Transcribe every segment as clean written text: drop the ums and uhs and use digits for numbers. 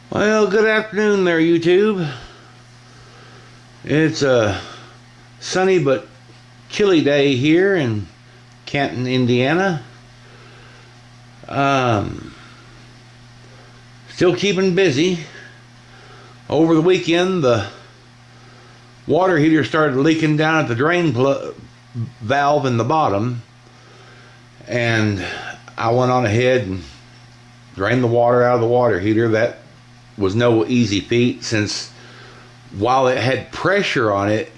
Well, good afternoon there, YouTube. It's a sunny but chilly day here in Canton, Indiana. Still keeping busy. Over the weekend, the water heater started leaking down at the drain valve in the bottom, and I went on ahead and drained the water out of the water heater. That was no easy feat, since while it had pressure on it,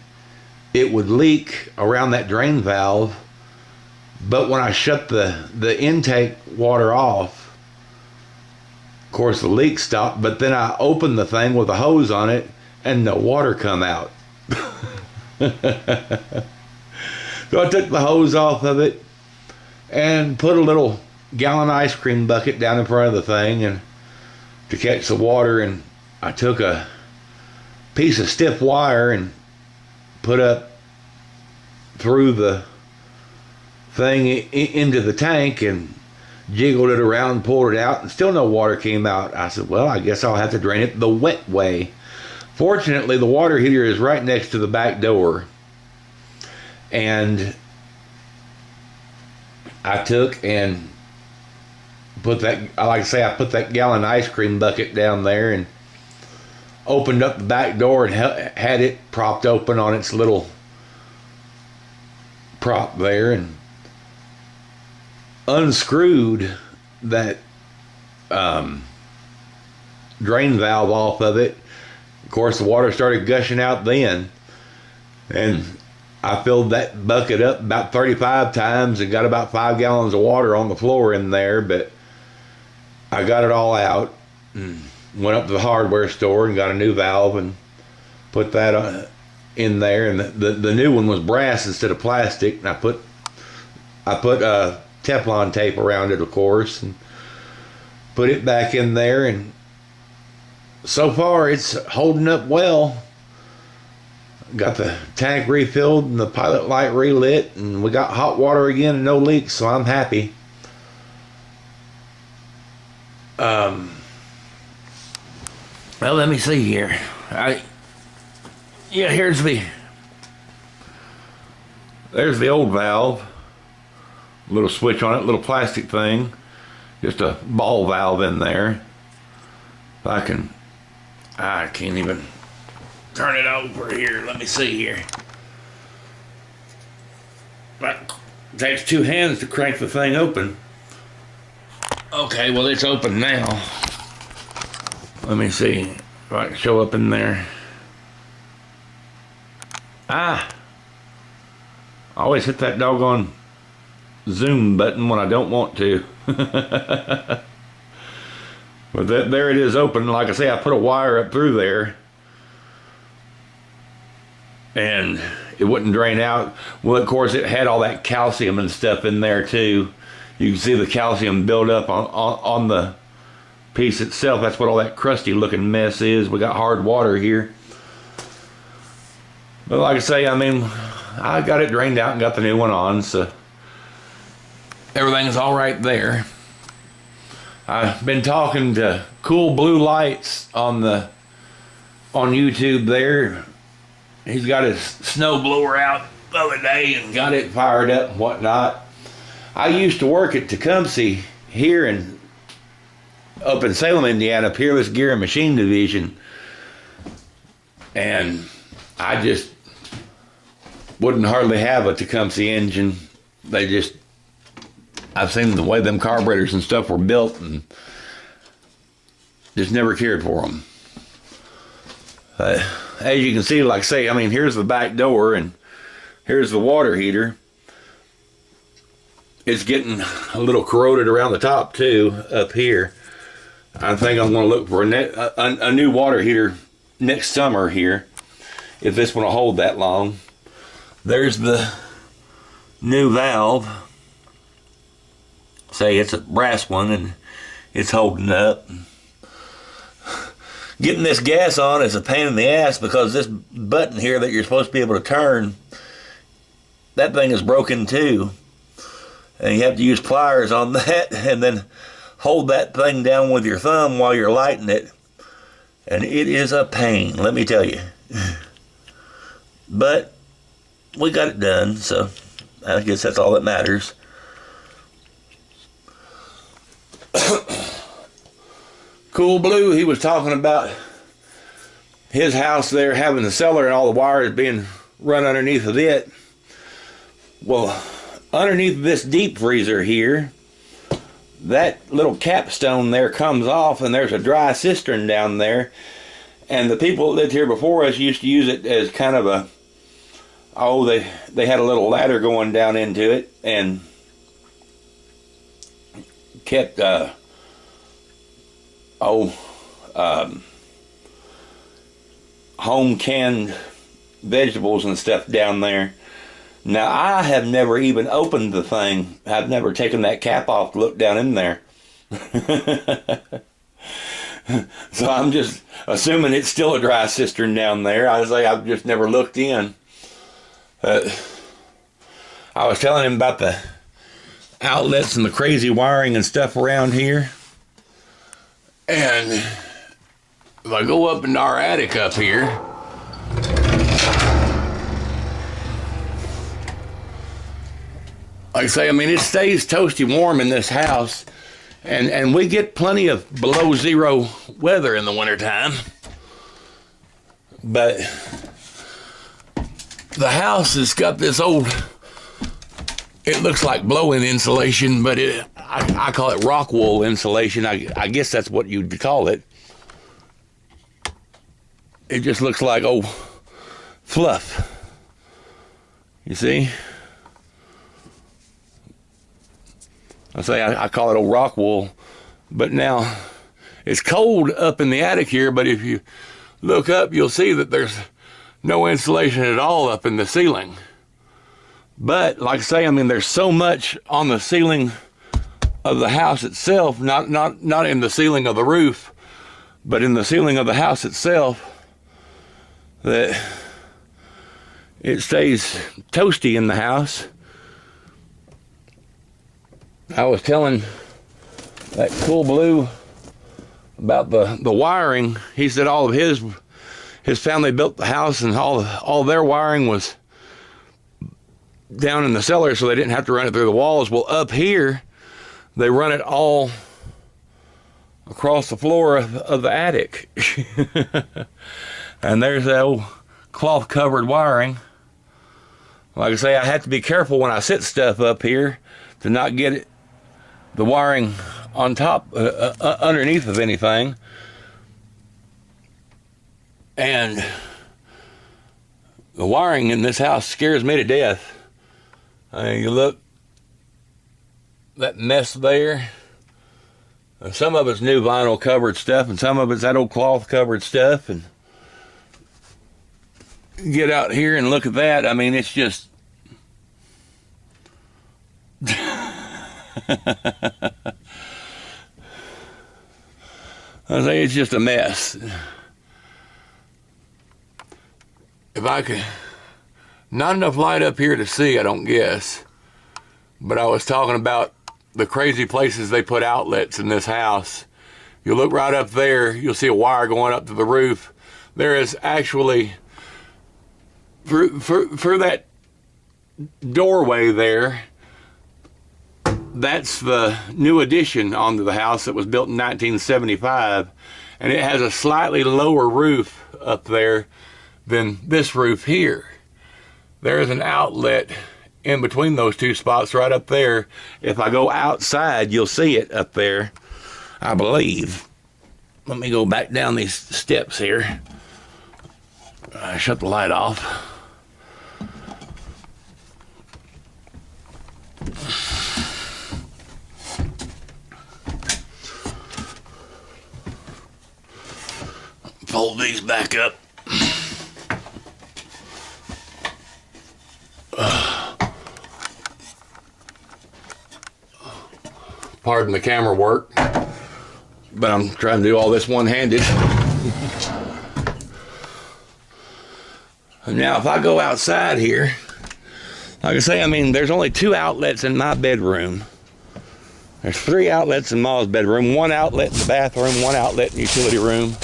it would leak around that drain valve. But when I shut the intake water off, of course the leak stopped, but then I opened the thing with a hose on it and no water come out. So I took the hose off of it and put a little gallon ice cream bucket down in front of the thing and to catch the water, and I took a piece of stiff wire and put up through the thing into the tank and jiggled it around, pulled it out, and still no water came out. I said, well, I guess I'll have to drain it the wet way. Fortunately, the water heater is right next to the back door, and I took and put that, like I say, I put that gallon ice cream bucket down there and opened up the back door and had it propped open on its little prop there, and unscrewed that drain valve off of it. Of course, the water started gushing out then, and I filled that bucket up about 35 times and got about 5 gallons of water on the floor in there. But I got it all out and went up to the hardware store and got a new valve and put that in there. And the new one was brass instead of plastic, and I put Teflon tape around it, of course, and put it back in there. And so far it's holding up well. Got the tank refilled and the pilot light relit, and we got hot water again and no leaks, so I'm happy. Well, let me see here. There's the old valve. Little switch on it, little plastic thing. Just a ball valve in there. If I can't even turn it over here. Let me see here. It takes 2 hands to crank the thing open. Okay, well, it's open now. Let me see if I can show up in there. I always hit that doggone zoom button when I don't want to. But there it is open. Like I say, I put a wire up through there and it wouldn't drain out. Well, of course, it had all that calcium and stuff in there too. You can see the calcium build up on the piece itself. That's what all that crusty looking mess is. We got hard water here. But like I say, I mean, I got it drained out and got the new one on, so everything's all right there. I've been talking to CoolBlueLights on YouTube there. He's got his snow blower out the other day and got it fired up and whatnot. I used to work at Tecumseh here up in Salem, Indiana, Peerless Gear and Machine Division, and I just wouldn't hardly have a Tecumseh engine. I've seen the way them carburetors and stuff were built and just never cared for them. As you can see, like I say, I mean, here's the back door and here's the water heater. It's getting a little corroded around the top too, up here. I think I'm going to look for a new water heater next summer here, if this one will hold that long. There's the new valve. Say it's a brass one and it's holding up. Getting this gas on is a pain in the ass because this button here that you're supposed to be able to turn, that thing is broken too. And you have to use pliers on that and then hold that thing down with your thumb while you're lighting it. And it is a pain, let me tell you. But we got it done, so I guess that's all that matters. Cool Blue, he was talking about his house there having the cellar and all the wires being run underneath of it. Well, underneath this deep freezer here, that little capstone there comes off, and there's a dry cistern down there. And the people that lived here before us used to use it as kind of a, they had a little ladder going down into it and kept home canned vegetables and stuff down there. Now, I have never even opened the thing. I've never taken that cap off to look down in there. So I'm just assuming it's still a dry cistern down there. I've just never looked in. I was telling him about the outlets and the crazy wiring and stuff around here. And if I go up into our attic up here, like I say, I mean, it stays toasty warm in this house, and we get plenty of below zero weather in the wintertime. But the house has got this old, it looks like blow-in insulation, but I call it rock wool insulation. I guess that's what you'd call it. It just looks like old fluff. You see? I call it old rock wool. But now, it's cold up in the attic here, but if you look up, you'll see that there's no insulation at all up in the ceiling. But, like I say, I mean, there's so much on the ceiling of the house itself, not in the ceiling of the roof, but in the ceiling of the house itself, that it stays toasty in the house. I was telling that Cool Blue about the wiring. He said all of his family built the house, and all their wiring was down in the cellar, so they didn't have to run it through the walls. Well, up here, they run it all across the floor of the attic. And there's that old cloth-covered wiring. Like I say, I have to be careful when I set stuff up here to not get the wiring on top, underneath of anything. And the wiring in this house scares me to death. You look, that mess there, some of it's new vinyl covered stuff, and some of it's that old cloth covered stuff. And get out here and look at that. I mean, it's just I say it's just a mess. If I could, not enough light up here to see, I don't guess. But I was talking about the crazy places they put outlets in this house. You look right up there, you'll see a wire going up to the roof. There is actually, for that doorway there, that's the new addition onto the house that was built in 1975, and it has a slightly lower roof up there than this roof here. There is an outlet in between those two spots right up there. If I go outside, you'll see it up there, I believe. Let me go back down these steps here. Shut the light off. Fold these back up. Pardon the camera work, but I'm trying to do all this one-handed. Now, if I go outside here, like I say, I mean, there's only 2 outlets in my bedroom. There's 3 outlets in Ma's bedroom, 1 outlet in the bathroom, 1 outlet in the utility room.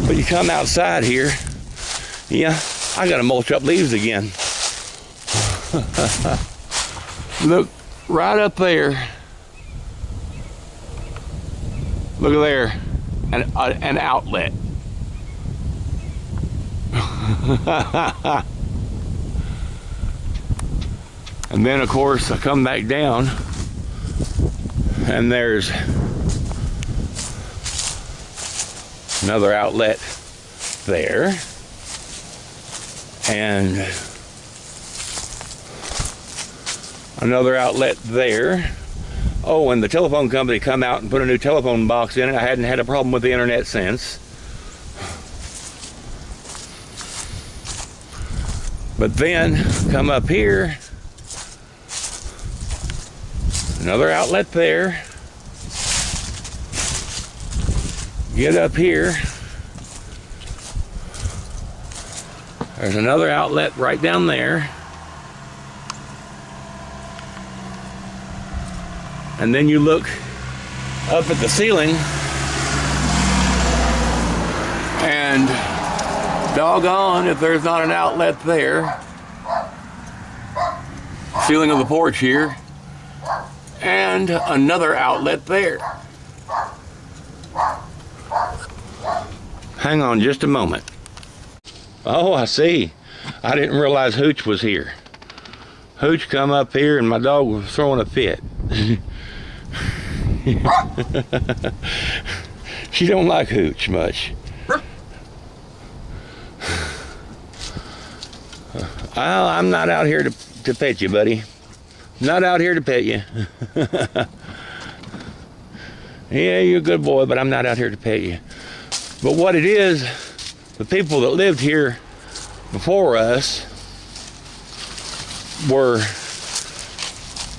But you come outside here, yeah, I gotta mulch up leaves again. Look right up there. Look at there, an outlet. And then of course I come back down and there's another outlet there, and another outlet there. Oh, and the telephone company come out and put a new telephone box in it. I hadn't had a problem with the internet since. But then come up here, another outlet there. Get up here, there's another outlet right down there. And then you look up at the ceiling, and doggone if there's not an outlet there. Ceiling of the porch here, and another outlet there. Hang on just a moment. Oh, I see. I didn't realize Hooch was here. Hooch come up here and my dog was throwing a fit. She don't like Hooch much. Well, I'm not out here to pet you, buddy. Not out here to pet you. Yeah, you're a good boy, but I'm not out here to pet you. But what it is, the people that lived here before us were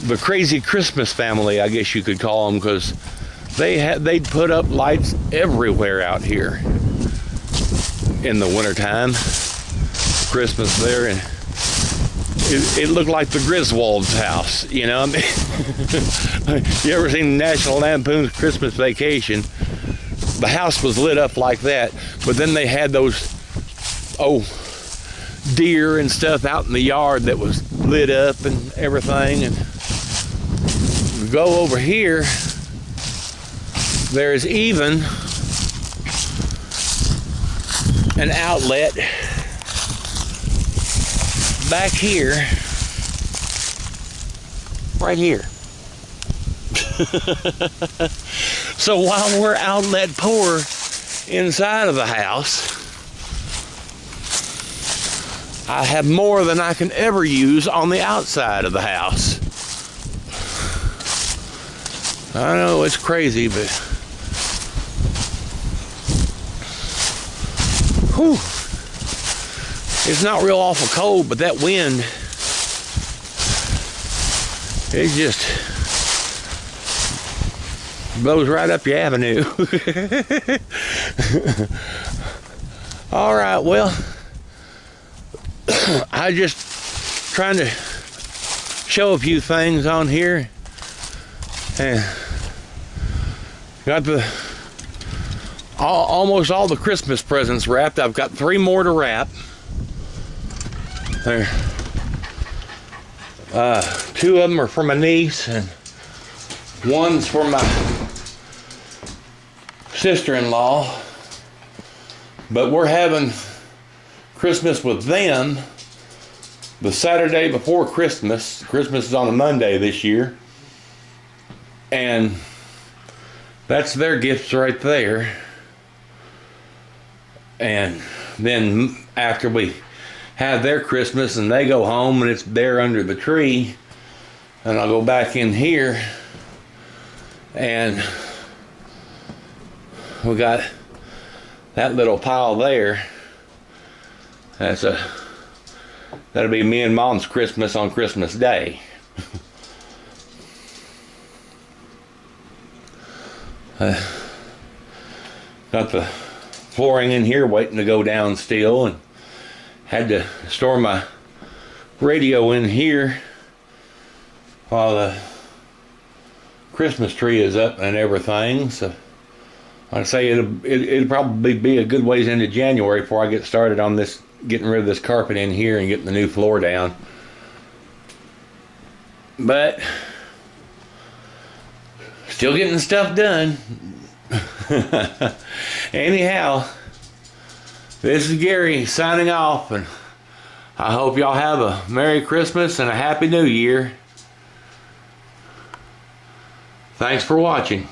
the crazy Christmas family, I guess you could call them, because they'd put up lights everywhere out here in the wintertime. Christmas there, and it looked like the Griswold's house, you know. I mean, you ever seen National Lampoon's Christmas Vacation? The house was lit up like that, but then they had those deer and stuff out in the yard that was lit up and everything. And we go over here, there's even an outlet back here, right here. So while we're outlet poor inside of the house, I have more than I can ever use on the outside of the house. I know it's crazy, but whew, it's not real awful cold, but that wind, it just blows right up your avenue. All right, well, I just trying to show a few things on here, and got almost all the Christmas presents wrapped. I've got 3 more to wrap. There, 2 of them are for my niece, and one's for my sister-in-law. But we're having Christmas with them the Saturday before Christmas. Christmas is on a Monday this year, and that's their gifts right there. And then after we have their Christmas and they go home and it's there under the tree, and I'll go back in here, and we got that little pile there. That'll be me and Mom's Christmas on Christmas Day. Got the flooring in here waiting to go down still, and had to store my radio in here while the Christmas tree is up and everything. So Like I say, it'll probably be a good ways into January before I get started on this, getting rid of this carpet in here and getting the new floor down. But still getting stuff done. Anyhow, this is Gary signing off, and I hope y'all have a Merry Christmas and a Happy New Year. Thanks for watching.